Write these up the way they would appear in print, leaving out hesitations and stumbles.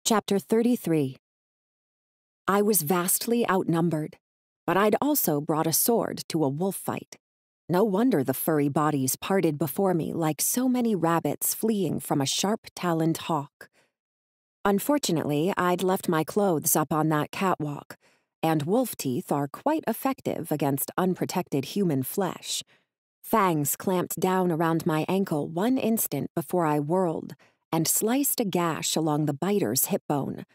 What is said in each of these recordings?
Chapter 33. I was vastly outnumbered, but I'd also brought a sword to a wolf fight. No wonder the furry bodies parted before me like so many rabbits fleeing from a sharp-taloned hawk. Unfortunately, I'd left my clothes up on that catwalk, and wolf teeth are quite effective against unprotected human flesh. Fangs clamped down around my ankle one instant before I whirled and sliced a gash along the biter's hip bone.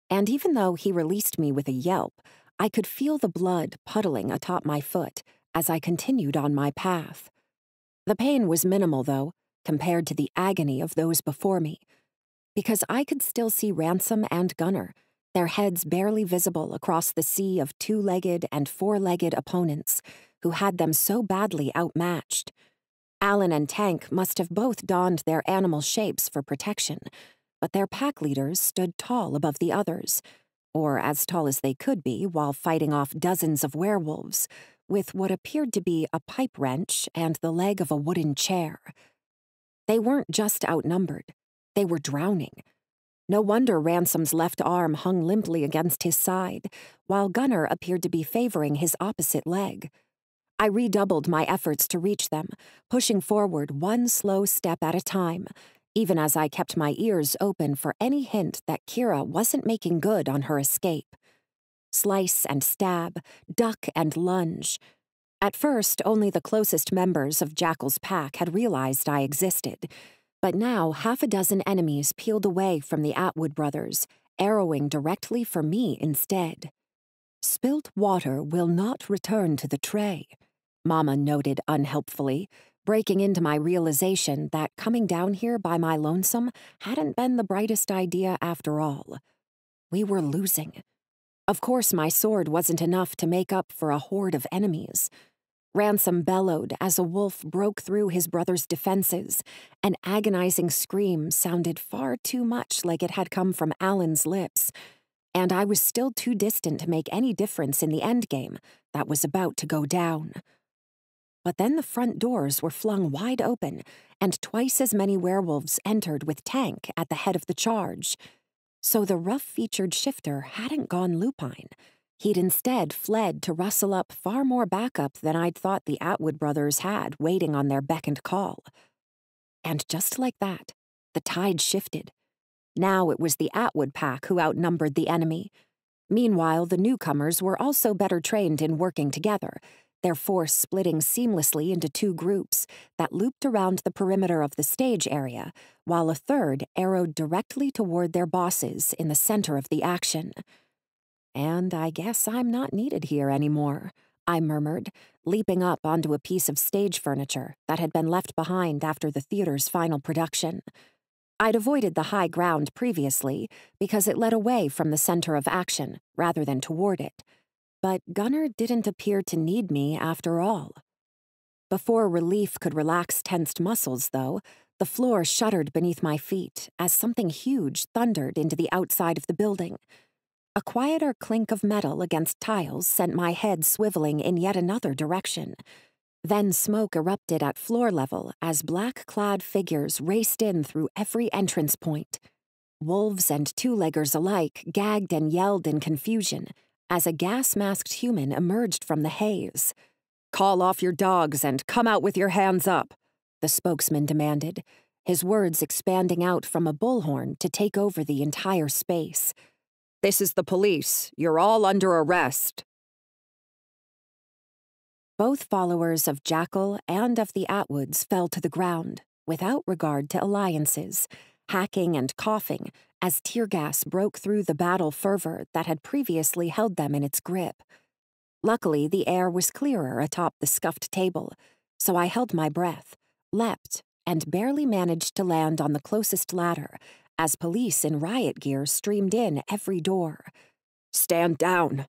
And even though he released me with a yelp, I could feel the blood puddling atop my foot as I continued on my path. The pain was minimal, though, compared to the agony of those before me, because I could still see Ransom and Gunner, their heads barely visible across the sea of two-legged and four-legged opponents who had them so badly outmatched. Alan and Tank must have both donned their animal shapes for protection, but their pack leaders stood tall above the others, or as tall as they could be while fighting off dozens of werewolves, with what appeared to be a pipe wrench and the leg of a wooden chair. They weren't just outnumbered, they were drowning. No wonder Ransom's left arm hung limply against his side, while Gunner appeared to be favoring his opposite leg. I redoubled my efforts to reach them, pushing forward one slow step at a time, even as I kept my ears open for any hint that Kira wasn't making good on her escape. Slice and stab, duck and lunge. At first, only the closest members of Jackal's pack had realized I existed, but now half a dozen enemies peeled away from the Atwood brothers, arrowing directly for me instead. "Spilt water will not return to the tray," Mama noted unhelpfully, breaking into my realization that coming down here by my lonesome hadn't been the brightest idea after all. We were losing. Of course my sword wasn't enough to make up for a horde of enemies. Ransom bellowed as a wolf broke through his brother's defenses. An agonizing scream sounded far too much like it had come from Alan's lips, and I was still too distant to make any difference in the endgame that was about to go down. But then the front doors were flung wide open, and twice as many werewolves entered with Tank at the head of the charge. So the rough-featured shifter hadn't gone lupine. He'd instead fled to rustle up far more backup than I'd thought the Atwood brothers had waiting on their beck and call. And just like that, the tide shifted. Now it was the Atwood pack who outnumbered the enemy. Meanwhile, the newcomers were also better trained in working together, their force splitting seamlessly into two groups that looped around the perimeter of the stage area, while a third arrowed directly toward their bosses in the center of the action. "And I guess I'm not needed here anymore," I murmured, leaping up onto a piece of stage furniture that had been left behind after the theater's final production. I'd avoided the high ground previously because it led away from the center of action rather than toward it. But Gunner didn't appear to need me after all. Before relief could relax tensed muscles, though, the floor shuddered beneath my feet as something huge thundered into the outside of the building. A quieter clink of metal against tiles sent my head swiveling in yet another direction. Then smoke erupted at floor level as black-clad figures raced in through every entrance point. Wolves and two-leggers alike gagged and yelled in confusion as a gas-masked human emerged from the haze. "Call off your dogs and come out with your hands up," the spokesman demanded, his words expanding out from a bullhorn to take over the entire space. "This is the police. You're all under arrest." Both followers of Jackal and of the Atwoods fell to the ground, without regard to alliances, hacking and coughing as tear gas broke through the battle fervor that had previously held them in its grip. Luckily, the air was clearer atop the scuffed table, so I held my breath, leapt, and barely managed to land on the closest ladder as police in riot gear streamed in every door. "Stand down,"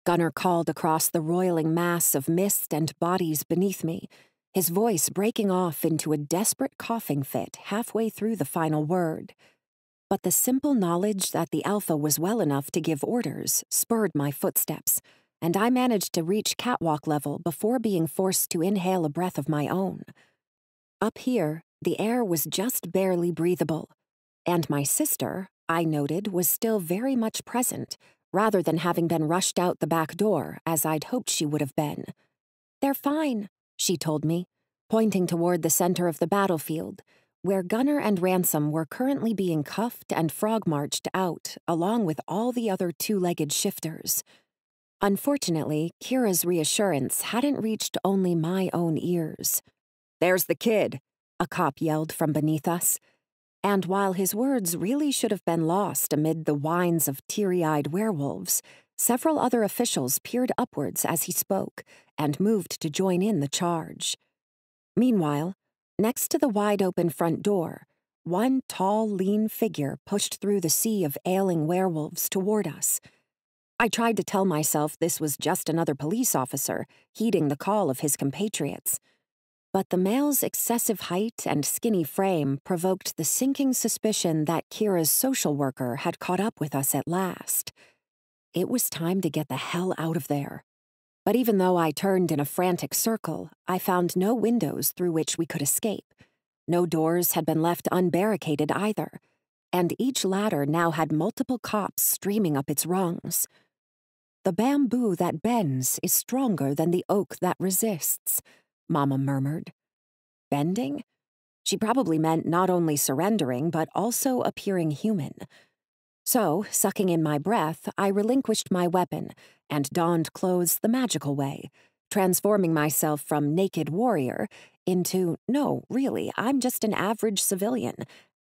Gunner called across the roiling mass of mist and bodies beneath me, his voice breaking off into a desperate coughing fit halfway through the final word. But the simple knowledge that the Alpha was well enough to give orders spurred my footsteps, and I managed to reach catwalk level before being forced to inhale a breath of my own. Up here, the air was just barely breathable, and my sister, I noted was still very much present, rather than having been rushed out the back door, as I'd hoped she would have been. "They're fine," she told me, pointing toward the center of the battlefield, where Gunner and Ransom were currently being cuffed and frog-marched out, along with all the other two-legged shifters. Unfortunately, Kira's reassurance hadn't reached only my own ears. "There's the kid," a cop yelled from beneath us. And while his words really should have been lost amid the whines of teary-eyed werewolves, several other officials peered upwards as he spoke and moved to join in the charge. Meanwhile, next to the wide-open front door, one tall, lean figure pushed through the sea of ailing werewolves toward us. I tried to tell myself this was just another police officer, heeding the call of his compatriots. But the male's excessive height and skinny frame provoked the sinking suspicion that Kira's social worker had caught up with us at last. It was time to get the hell out of there. But even though I turned in a frantic circle, I found no windows through which we could escape. No doors had been left unbarricaded either, and each ladder now had multiple cops streaming up its rungs. "The bamboo that bends is stronger than the oak that resists," Mama murmured. Bending? She probably meant not only surrendering, but also appearing human. So, sucking in my breath, I relinquished my weapon and donned clothes the magical way, transforming myself from naked warrior into, no, really, I'm just an average civilian,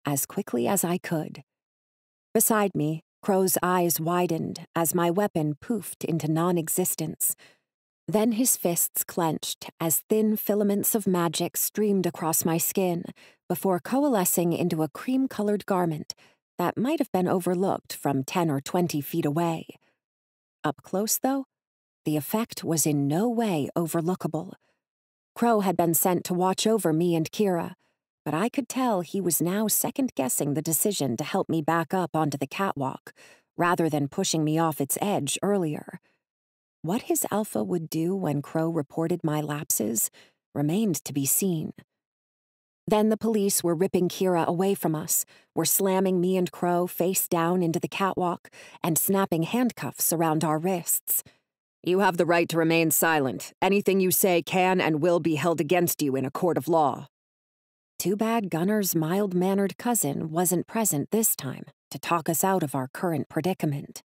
as quickly as I could. Beside me, Crow's eyes widened as my weapon poofed into non-existence. Then his fists clenched as thin filaments of magic streamed across my skin before coalescing into a cream-colored garment that might have been overlooked from 10 or 20 feet away. Up close, though, the effect was in no way overlookable. Crow had been sent to watch over me and Kira, but I could tell he was now second-guessing the decision to help me back up onto the catwalk, rather than pushing me off its edge earlier. What his alpha would do when Crow reported my lapses remained to be seen. Then the police were ripping Kira away from us, were slamming me and Crow face down into the catwalk, and snapping handcuffs around our wrists. "You have the right to remain silent. Anything you say can and will be held against you in a court of law." Too bad Gunner's mild-mannered cousin wasn't present this time to talk us out of our current predicament.